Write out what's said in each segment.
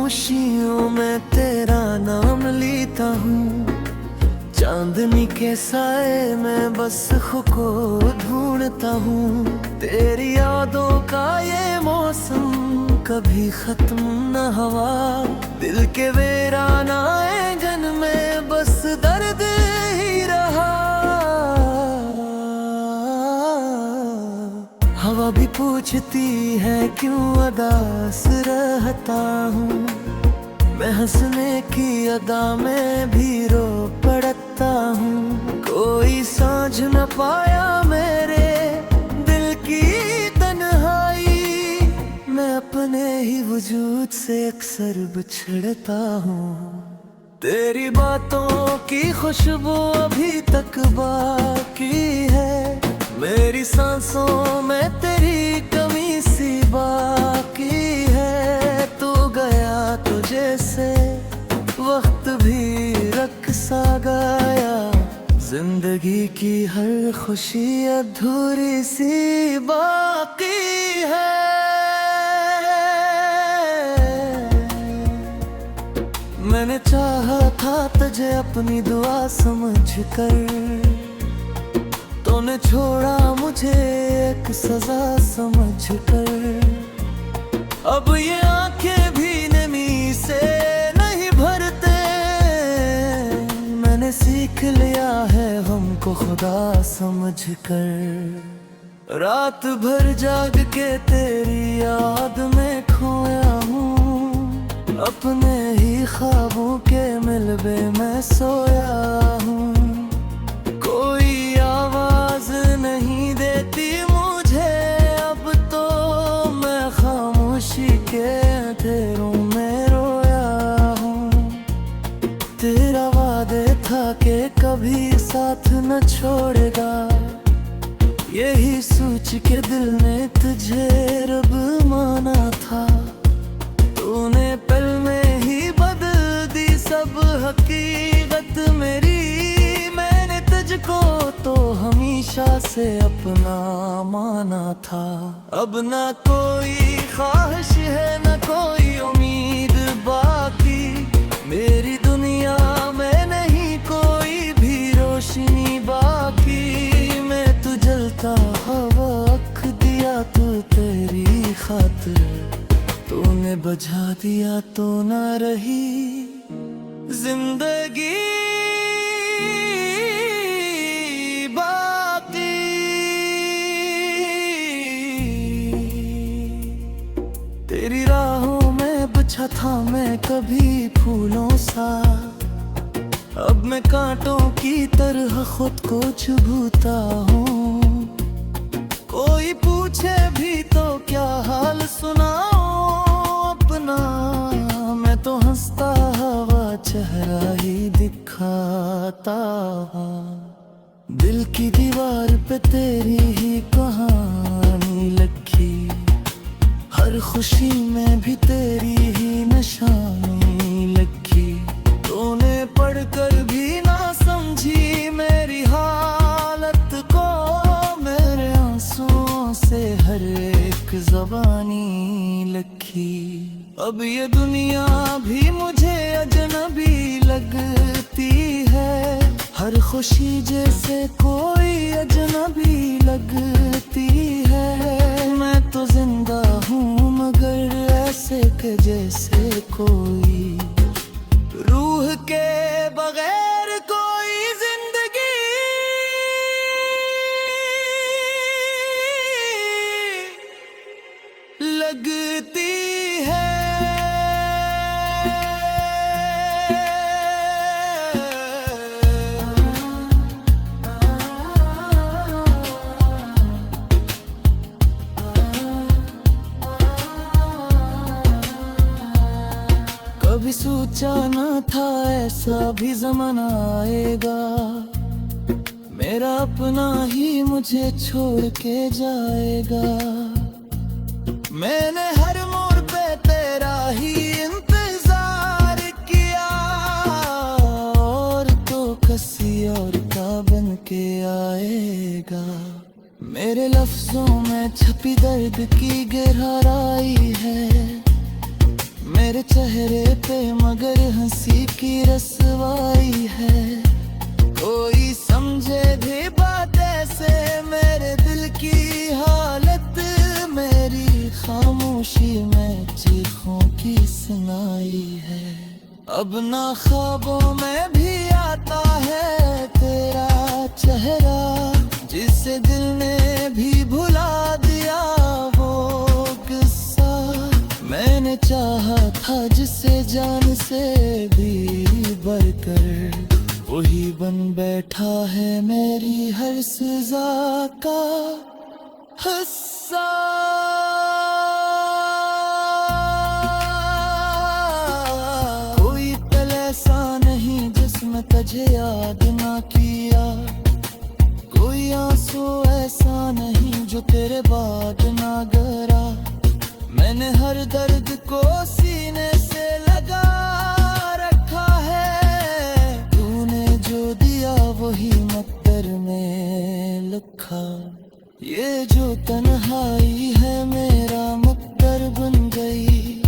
खामोशियों में तेरा नाम लेता हूँ। चांदनी के साए में बस खुद को ढूंढता हूँ। तेरी यादों का ये मौसम कभी खत्म न हुआ। दिल के वीराना आंगन में बस दर्द ही रहा। हवा भी पूछती है क्यों उदास रहता हूँ। मैं हंसने की अदा में भी रो पड़ता हूँ। कोई समझ न पाया मेरे दिल की तन्हाई। मैं अपने ही वजूद से अक्सर बिछड़ता हूँ। तेरी बातों की खुशबू अभी तक बाकी है। मेरी सांसों में तेरी कमी सी बाकी है। तू गया तो जैसे वक्त भी रक्सा गाया। जिंदगी की हर खुशी अधूरी सी बाकी है। मैंने चाहा था तुझे अपनी दुआ समझ कर, तूने छोड़ा मुझे एक सजा समझ कर। अब ये आंखें भी नमी से नहीं भरते। मैंने सीख लिया है हमको खुदा समझ कर। रात भर जाग के तेरी याद में खोया हूँ। अपने ही ख्वाबों के मिलबे में सोया हूँ। कोई आवाज नहीं देती मुझे अब तो। मैं खामोशी के अंधेरों में रोया हूँ। तेरा वादे था कि कभी साथ न छोड़ेगा। यही सोच के दिल ने तुझे रब माना था। तूने पल में ही बदल दी सब हकीकत मेरी। मैंने तुझको तो हमेशा से अपना माना था। अब ना कोई ख्वाहिश है न कोई उम्मीद बाकी। मेरी दुनिया में नहीं कोई भी रोशनी बाकी। मैं तू जलता हवा रख दिया तू तेरी खातिर। तूने बुझा दिया तो ना रही जिंदगी बाकी। तेरी राहों में बिछा था मैं कभी फूलों सा। अब मैं कांटों की तरह खुद को चुभता हूँ। कोई पूछे भी तो क्या हाल सुनाओ अपना। मैं तो हंसता हुआ चेहरा ही दिखाता। दिल की दीवार पे तेरी ही कहानी लिखी। हर खुशी में भी तेरी ही निशानी लिखी। तूने पढ़कर भी ना समझी मेरी हालत को। मेरे आंसुओं से हर एक ज़बानी लिखी। अब ये दुनिया भी मुझे अजनबी लगती है। हर खुशी जैसे कोई अजनबी लगती है। मैं तो जिंदा हूँ मगर ऐसे के जैसे कोई रूह के बगैर कोई जिंदगी लगती है। कभी सोचा न था ऐसा भी ज़माना आएगा। मेरा अपना ही मुझे छोड़ के जाएगा। मैंने हर मोड़ पे तेरा ही इंतजार किया। और तो किसी और का बन के आएगा। मेरे लफ्जों में छपी दर्द की गहराई है। मेरे चेहरे पे मगर हंसी की रसवाई है। कोई समझे भी बात ऐसे, मेरे दिल की हालत मेरी खामोशी में चीखों की सुनाई है। अब ना ख्वाबों में भी आता है तेरा चेहरा, जिसे दिल ने भी भुला दिया वो किस्सा। मैंने चाहा था जिसे जान से भी बढ़कर, वही बन बैठा है मेरी हर सजा का हिस्सा। कोई पल ऐसा नहीं जिसमें तुझे याद ना किया, कोई आंसू ऐसा नहीं जो तेरे बाद ना गरा। मैंने हर दर्द को सीने से लगा रखा है, तूने जो दिया वही मक्तर में लिखा। ये जो तन्हाई है मेरा मक्तर बन गई,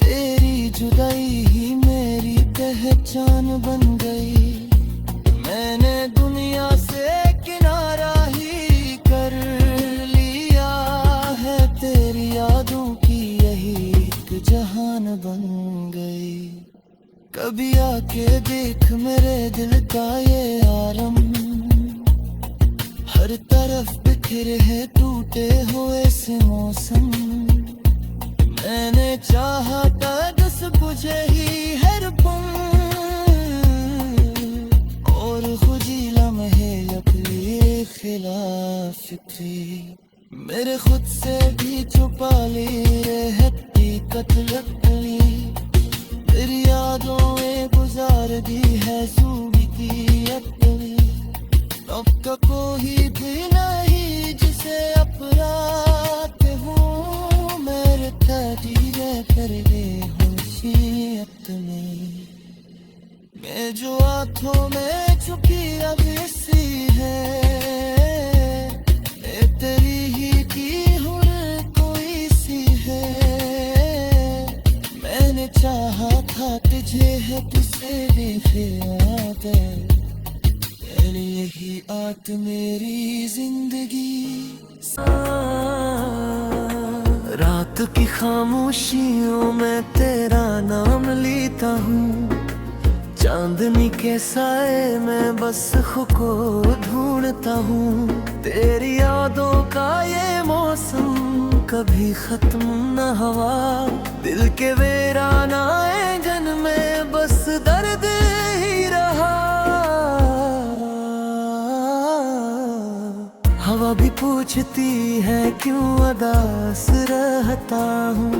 तेरी जुदाई ही मेरी पहचान बन गई। मैंने दुनिया से किनारा ही कर लिया है, तेरी यादों की यही एक जहान बन गई। कभी आके देख मेरे दिल का ये आलम, हर तरफ बिखरे है टूटे हुए से मौसम। मैंने चाहा था दस बुझे ही हर पल, और खुदी लम्हे अपने खिलाफ थी। मेरे खुद से भी छुपा ली हकीकत लकली, तेरी यादों में गुजार दी है सूबी की अतली। अब तो कोई भी नहीं जिसे अपराध हूँ, मेरे तदीरे कर ले होशियत में। मैं जो आँखों में छुपी अब सी है, ये तेरी ही की हूँ कोई सी है। मैंने चाहा था तुझे है तुझसे देखे आते, तेरी यही आत मेरी जिंदगी। रात की खामोशियों में तेरा नाम लेता हूँ, चांदनी के साए में बस खुद को ढूंढता हूँ। तेरी यादों का ये मौसम कभी खत्म न हुआ, दिल के वीराना आंगन में बस दर्द ही रहा। हवा भी पूछती है क्यों अदास रहता हूँ,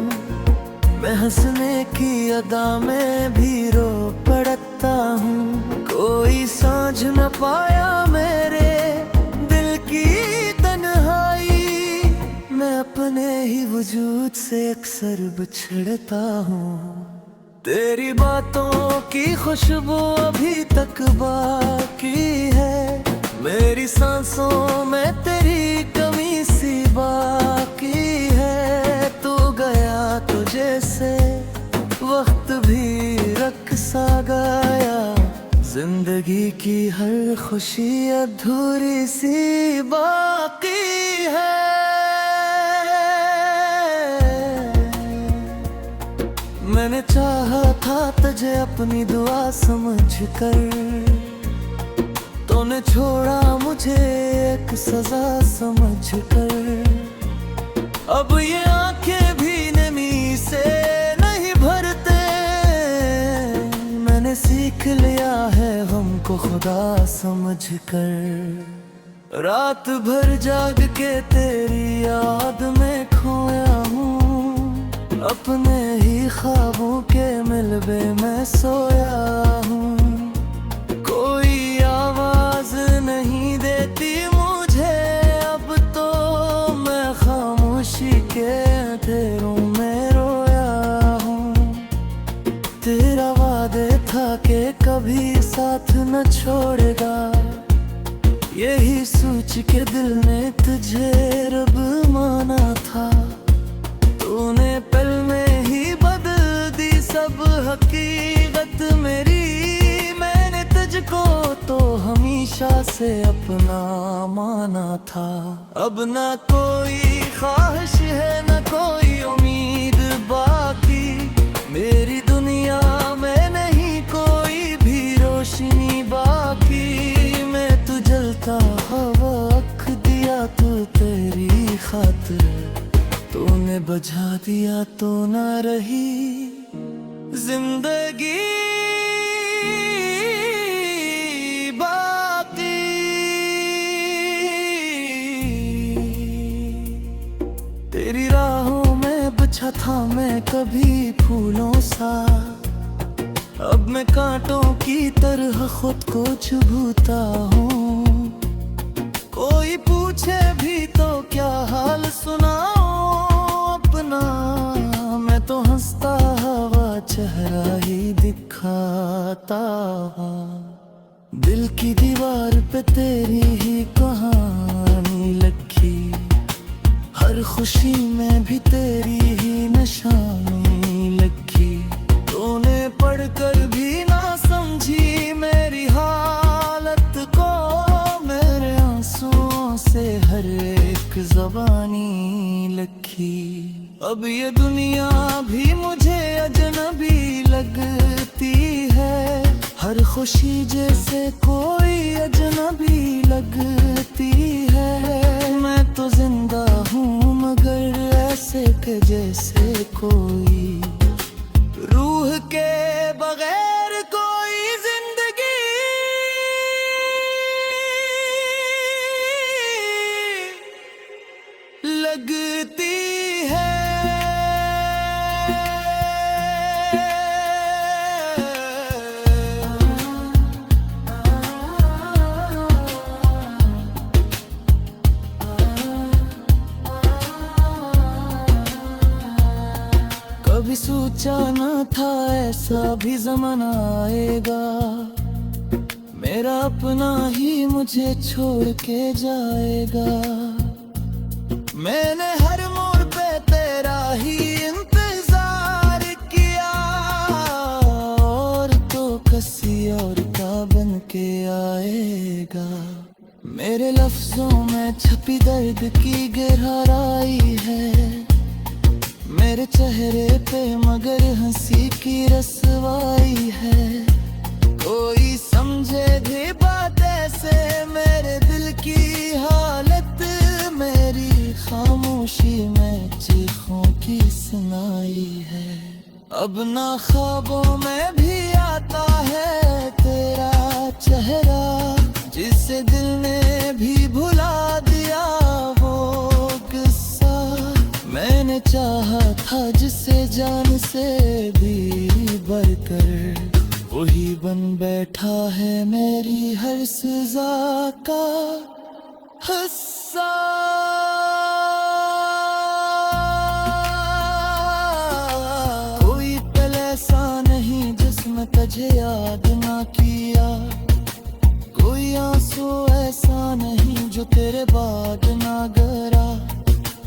मैं हंसने की अदा में भी रो पड़ता हूँ। कोई समझ न पाया मेरे दिल की तन्हाई, मैं अपने ही वजूद से अक्सर बिछड़ता हूँ। तेरी बातों की खुशबू अभी तक बाकी है, मेरी सांसों में तेरी कमी सी बाकी है। तू गया तो जैसे वक्त भी रक्सा गाया, जिंदगी की हर खुशी अधूरी सी बाकी है। मैंने चाहा था तुझे अपनी दुआ समझ कर, तूने छोड़ा मुझे एक सजा समझ कर। अब ये आंखें भी नमी से नहीं भरते, मैंने सीख लिया है हमको खुदा समझ कर। रात भर जाग के तेरी याद में खोया हूँ, अपने ही ख्वाबों के मिलबे में सोया हूँ। कोई आवाज नहीं देती मुझे अब तो, मैं खामोशी के अंधेरों में रोया हूँ। तेरा वादे था कि कभी साथ न छोड़ेगा, यही सोच के दिल ने तुझे रब माना था। तूने पल में ही बदल सब हकीकत मेरी, मैंने तुझको तो हमेशा से अपना माना था। अब ना कोई ख्वाहिश है ना कोई उम्मीद बाकी, मेरी दुनिया में नहीं कोई भी रोशनी बाकी। मैं तू जलता हवा रख दिया तू तेरी खातिर, तूने बुझा दिया तो ना रही जिंदगी बाकी। तेरी राहों में बिछा था मैं कभी फूलों सा, अब मैं कांटों की तरह खुद को चुभता हूँ। कोई पूछे भी तो क्या हाल सुनाऊं अपना, मैं तो हंसता हवा चेहरा ही दिखाता। दिल की दीवार पे तेरी ही कहानी लिखी, हर खुशी में भी तेरी ही निशानी लिखी। तूने पढ़कर भी ना समझी मेरी हालत को, मेरे आंसुओं से हर एक ज़बानी लिखी। अब ये दुनिया भी मुझे अजनबी लगती है, हर खुशी जैसे कोई अजनबी लगती है। मैं तो जिंदा हूँ मगर ऐसे के जैसे कोई रूह के बगैर कोई जिंदगी लगती है। कभी सोचा न था ऐसा भी ज़माना आएगा, मेरा अपना ही मुझे छोड़ के जाएगा। मैंने हर मोड़ पे तेरा ही इंतजार किया, और तो किसी और का बन के आएगा। मेरे लफ्जों में छपी दर्द की गहराई है, मेरे चेहरे पे मगर हंसी की रसवाई है। कोई समझे भी बात ऐसे मेरे दिल की हालत, मेरी खामोशी में चीखों की सुनाई है। अब ना ख्वाबों में भी आता है तेरा चेहरा, जिसे दिल ने भी भुला दिया वो किस्सा। मैंने चाहा था जिसे जान से भी बढ़कर, वही बन बैठा है मेरी हर सजा का हिस्सा। कोई पल ऐसा नहीं जिसमें तुझे याद ना किया, कोई आंसू ऐसा नहीं जो तेरे बाद ना गरा।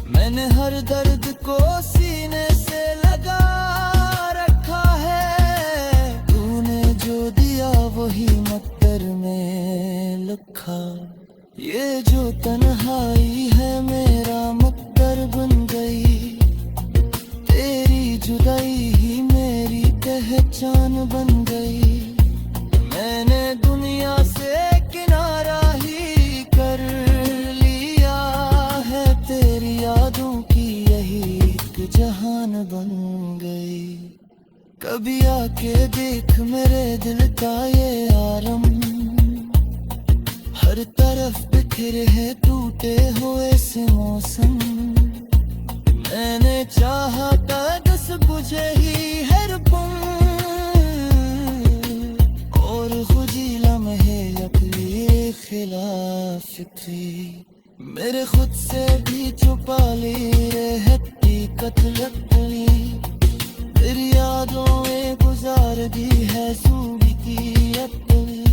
मैंने हर दर्द को सीने से लगा रखा है, तूने जो दिया वही मक्तर में लिखा। ये जो तन्हाई है मेरा मक्तर बन गई, तेरी जुदाई ही मेरी पहचान बन गई। मैंने दुनिया से किनारा ही कर लिया है, तेरी यादों की यही एक जहान बन गई। कभी आके देख मेरे दिल का ये आलम, हर तरफ बिखरे हैं टूटे हुए से मौसम। मैंने चाहा था दस बुझे ही हर पल, और खुदी लम्हे अपने खिलाफ थी। मेरे खुद से भी छुपा ली हकीकत लगती, तेरी यादों में गुजार दी है सूरी की अपनी।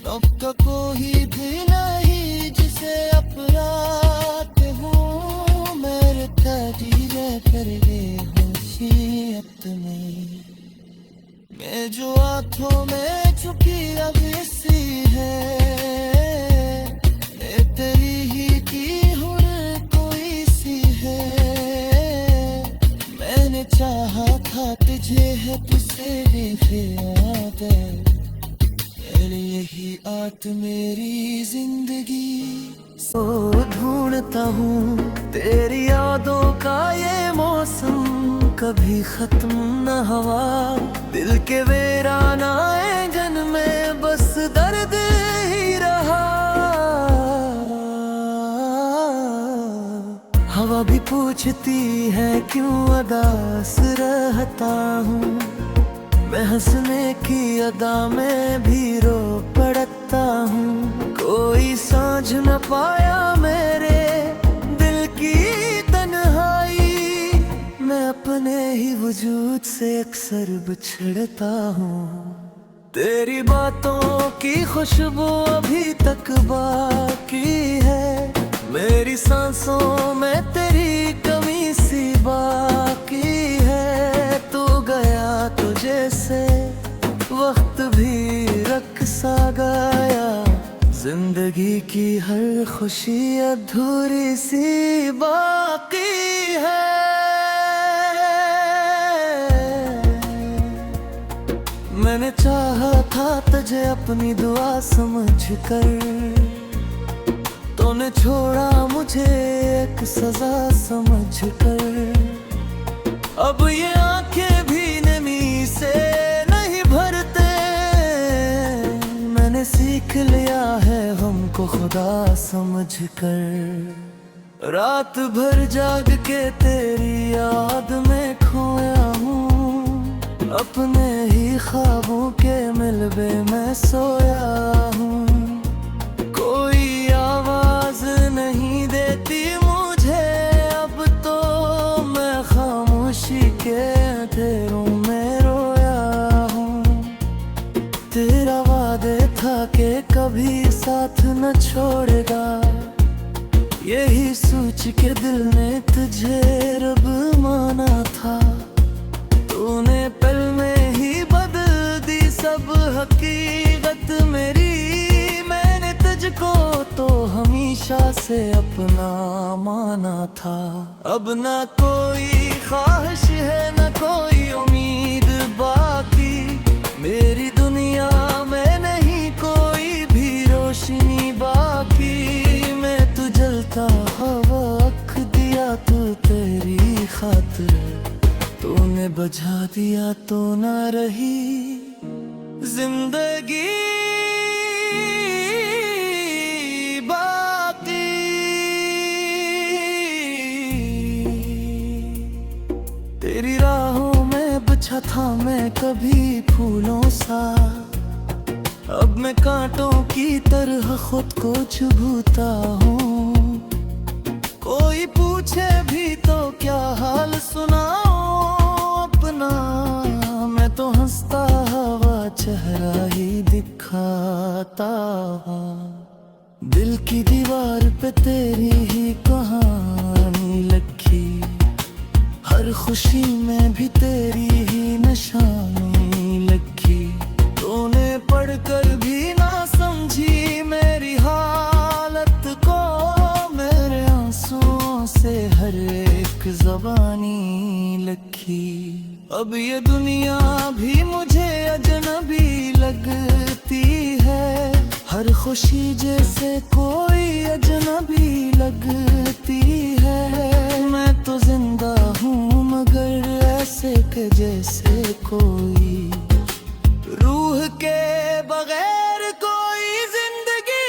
अब का कोई भी नहीं जिसे अपराध हूँ, मेरे तजीरे कर गए होशियत में। मैं जो आंखों में छुपी अब सी है, मैं तेरी ही की हुन कोई सी है। मैंने चाहा था तुझे है तुझसे ही आदत, यही आट मेरी जिंदगी। सो ढूंढता हूँ तेरी यादों का ये मौसम, कभी खत्म न हुआ दिल के वीराना आंगन में, बस दर्द ही रहा। हवा भी पूछती है क्यों उदास रहता हूँ, मैं हंसने की अदा में भी रो पड़ता हूँ। कोई समझ न पाया मेरे दिल की तन्हाई, मैं अपने ही वजूद से अक्सर बिछड़ता हूँ। तेरी बातों की खुशबू अभी तक बाकी है, मेरी सांसों में तेरी कमी सी बाकी है। तू गया तो जैसे वक्त भी रख सा गया, जिंदगी की हर खुशी अधूरी सी बाकी है। मैंने चाहा था तुझे अपनी दुआ समझ कर, तूने छोड़ा मुझे एक सजा समझ कर। अब ये आंखें भी नमी से नहीं भरते, मैंने सीख लिया है हमको खुदा समझ कर। रात भर जाग के तेरी याद में खोया हूँ, अपने ही ख्वाबों के मिलबे में सोया हूँ। कोई आवाज नहीं देती मुझे अब तो, मैं खामोशी के अंधेरों में रोया हूँ। तेरा वादे था कि कभी साथ न छोड़ेगा, यही सोच के दिल ने तुझे रब माना था। तूने पल में ही बदल दी सब हकीकत मेरी, मैंने तुझको तो हमेशा से अपना माना था। अब ना कोई ख्वाहिश है ना कोई उम्मीद बाकी, मेरी दुनिया में नहीं कोई भी रोशनी बाकी। मैं तू जलता हवा रख दिया तू तेरी खातिर, तूने बुझा दिया तो ना रही जिंदगी बाकी। तेरी राहों में बिछा था मैं कभी फूलों सा, अब मैं कांटों की तरह खुद को चुभता हूँ। कोई पूछे भी तो क्या हाल सुनाओ अपना, मैं तो हंसता हवा चेहरा ही दिखाता। दिल की दीवार पे तेरी ही कहानी लिखी, हर खुशी में भी तेरी ही निशानी लिखी। तूने पढ़कर भी ना समझी मेरी हालत को, मेरे आंसुओं से हर एक ज़बानी लिखी। अब ये दुनिया भी मुझे अजनबी लगती है, हर खुशी जैसे कोई अजनबी लगती है। मैं तो जिंदा हूँ मगर ऐसे के जैसे कोई, रूह के बगैर कोई जिंदगी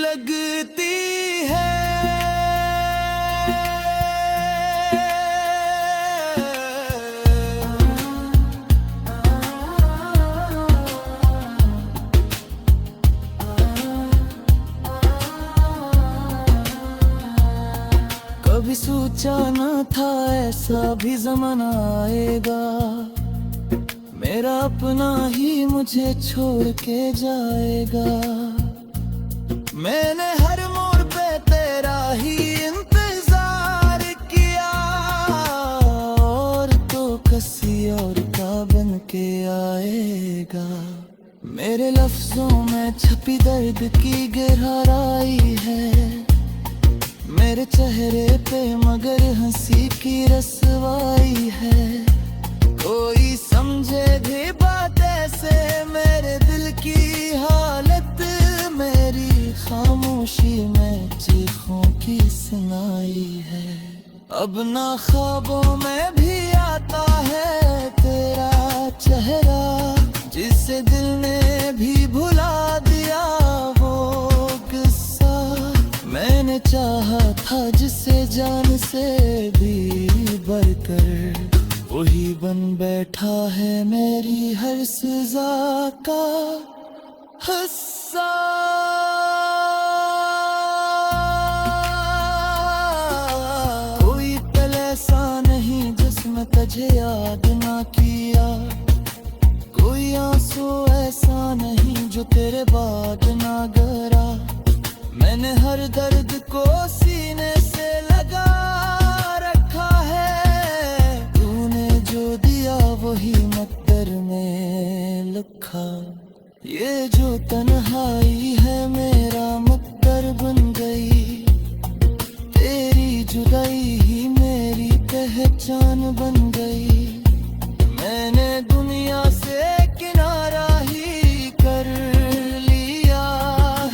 लगती है। कभी सोचा न था ऐसा भी ज़माना आएगा, मेरा अपना ही मुझे छोड़ के जाएगा। मैंने हर मोड़ पे तेरा ही इंतजार दर्द की गहराई है मेरे चेहरे पे, मगर हंसी की रसवाई है। कोई समझे भी बात ऐसे, मेरे दिल की हालत, मेरी खामोशी में चीखों की सुनाई है। अब ना ख्वाबों में भी आता है तेरा चेहरा, जिसे दिल ने भी भुला दिया वो किस्सा। मैंने चाहा था जिसे जान से भी बढ़कर, वही बन बैठा है मेरी हर सजा का हिस्सा। कोई पल ऐसा नहीं जिसमें तुझे याद ना किया, कोई आंसू ऐसा नहीं जो तेरे बाद ना गरा। मैंने हर दर्द को सीने से लगा रखा है, तूने जो दिया वही मक्तर में लिखा। ये जो तन्हाई है मेरा मक्तर बन गई, तेरी जुदाई ही मेरी पहचान बन गई। मैंने दुनिया से किनारा ही कर लिया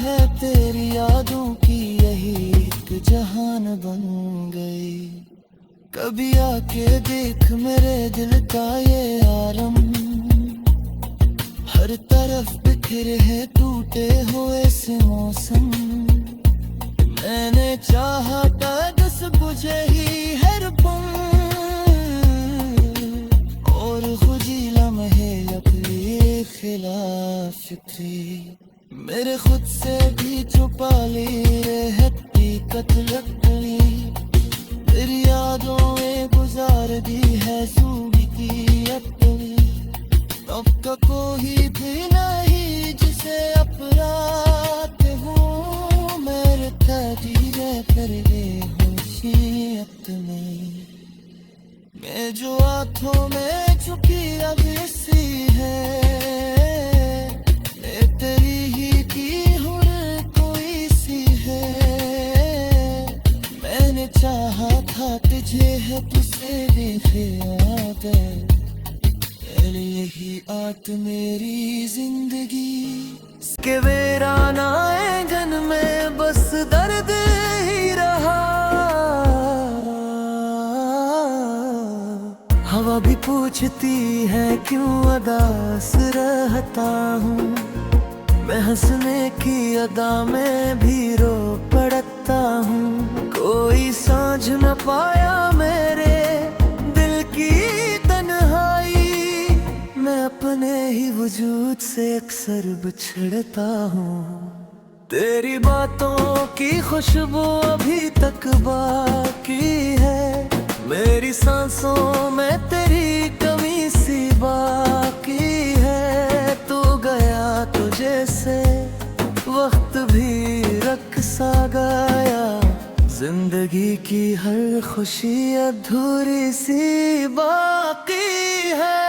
है, तेरी यादों की यही एक जहान बन गई। कभी आके देख मेरे दिल का ये आलम, हर तरफ बिखरे है टूटे हुए से मौसम। मैंने चाहा था दस बुझे ही हर पल, और खुदी लम्हे अपने खिलाफ थी। मेरे खुद से भी छुपा ली हकीकत लगी, तेरी यादों में गुजार दी है सूबी की अपनी। अब का कोई भी नहीं जिसे अपराध हूँ, मेरे धीरे कर ले होशियत में। मैं जो आँखों में छुपी अब सी है, मैं तेरी ही की हूँ कोई सी है। मैंने चाहा था तुझे है तुझसे देखे आदत, यही आत मेरी जिंदगी के वीराना आंगन में बस दर्द ही रहा। हवा भी पूछती है क्यों उदास रहता हूँ, मैं हंसने की अदा में भी रो पड़ता हूँ। कोई समझ न पाया मेरे दिल की तन्हाई, मैं अपने ही वजूद से अक्सर बिछड़ता हूँ। तेरी बातों की खुशबू अभी तक बाकी है, मेरी सांसों में तेरी कमी सी बाकी है। तू गया तो जैसे वक्त भी रख सा गया, जिंदगी की हर खुशी अधूरी सी बाकी है।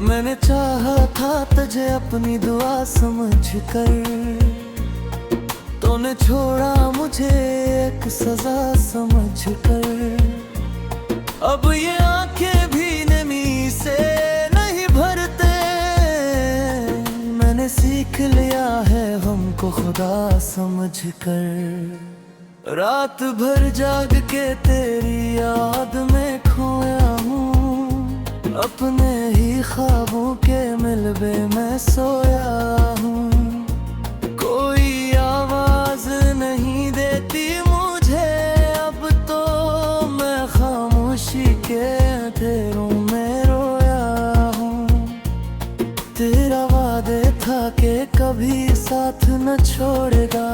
मैंने चाहा था तुझे अपनी दुआ समझ कर, तूने छोड़ा मुझे एक सजा समझ कर। अब ये आंखें भी नमी से नहीं भरते, मैंने सीख लिया है हमको खुदा समझ कर। रात भर जाग के तेरी याद में खोया हूँ, अपने ही ख्वाबों के मिलबे में सोया हूँ। कोई आवाज नहीं देती मुझे अब तो, मैं खामोशी के अंधेरों में रोया हूँ। तेरा वादे था कि कभी साथ न छोड़ेगा,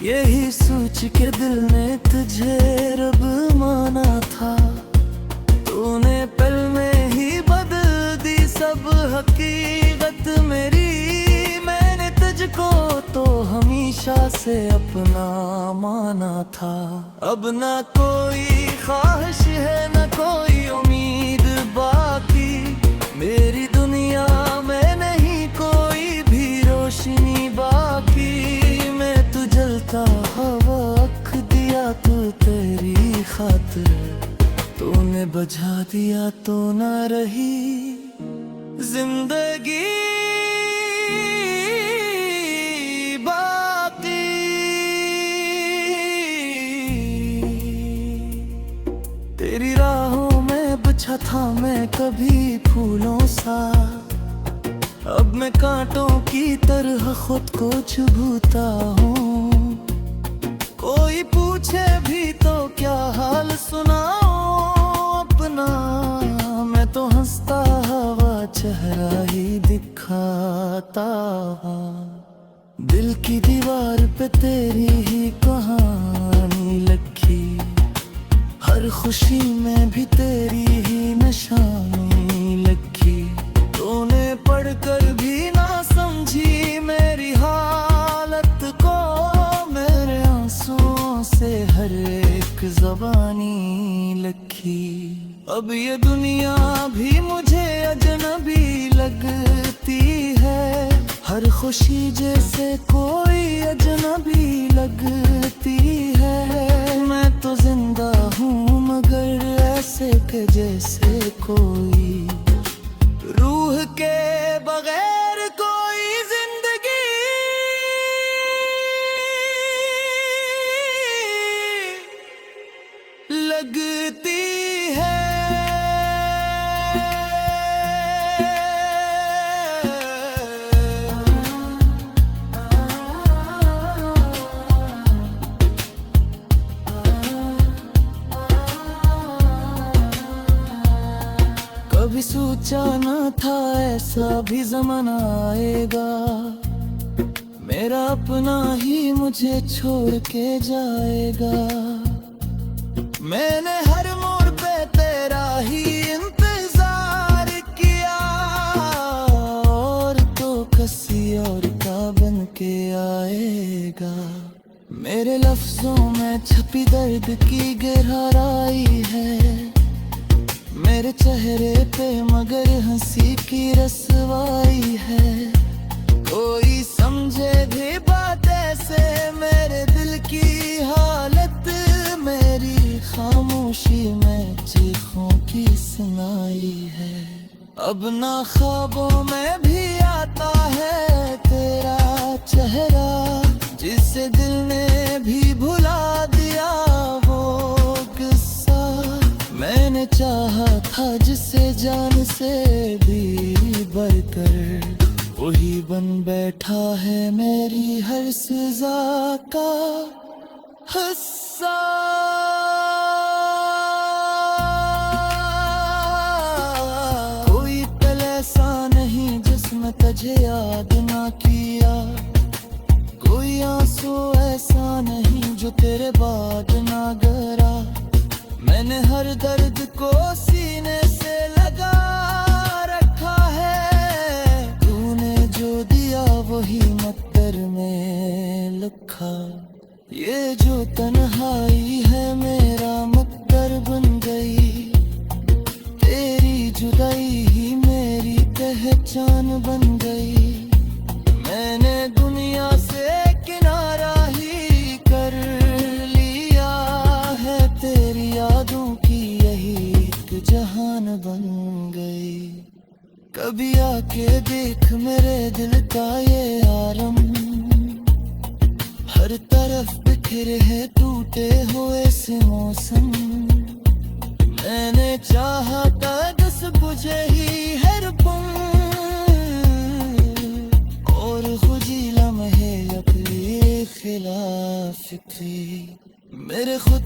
यही सोच के दिल ने तुझे रब माना था। तूने पल में ही बदल दी सब हकीकत मेरी, मैंने तुझको तो हमेशा से अपना माना था। अब ना कोई ख्वाहिश है न कोई उम्मीद बाकी, मेरी दुनिया में नहीं कोई भी रोशनी बाकी, मैं तू जलता हवा रख दिया तू तेरी खातिर, तूने बुझा दिया तो ना रही जिंदगी तेरी राहों में बिछा था मैं कभी फूलों सा, अब मैं कांटों की तरह खुद को चुभता हूँ। कोई पूछे भी तो क्या हाल सुनाऊं अपना, मैं तो हंसता हुआ चेहरा ही दिखाता हूँ। दिल की दीवार पे तेरी ही कहानी लिखी, हर खुशी में भी तेरी ही निशानी लिखी। तूने पढ़कर भी ना समझी मेरी हालत को, मेरे आंसुओं से हर एक ज़बानी लिखी। अब ये दुनिया भी मुझे अजनबी लगती है, हर खुशी जैसे कोई अजनबी लगती है। मैं तो जिंदा हूँ मगर ऐसे के जैसे कोई, रूह के बगैर कोई जिंदगी लगती है। कभी सोचा न था ऐसा भी ज़माना आएगा, मेरा अपना ही मुझे छोड़ के जाएगा। मैंने हर मोड़ पे तेरा ही इंतजार किया, और तो किसी और का बन के आएगा। मेरे लफ्जों में छपी दर्द की गहराई है, मेरे चेहरे पे मगर हंसी की रसवाई है। कोई समझे भी बात ऐसे मेरे दिल की हालत, मेरी खामोशी में चीखों की सुनाई है। अब ना ख्वाबों में भी आता है तेरा चेहरा, जिसे दिल ने भी भुला दिया वो किस्सा। मैंने चाहा था जिसे जान से भी बढ़कर, वही बन बैठा है मेरी हर सजा का हिस्सा। कोई पल ऐसा नहीं जिसमें तुझे याद ना किया, कोई आंसू ऐसा नहीं जो तेरे बाद ना गरा। मैंने हर दर्द को सीने से लगा रखा है, तूने जो दिया वही मक्कर में लिखा। ये जो तन्हाई है मेरा मक्कर बन गई, तेरी जुदाई ही मेरी पहचान बन गई। मैंने दुनिया से किनारा ही कर लिया है, तेरी यादों की यही एक जहान बन गई। कभी आके देख मेरे दिल का ये आलम, हर तरफ बिखरे है टूटे हुए से मौसम। मैंने चाहा था दस बुझे ही हर पल, और खुजी लम्हे अपने खिलाफ थी। मेरे खुद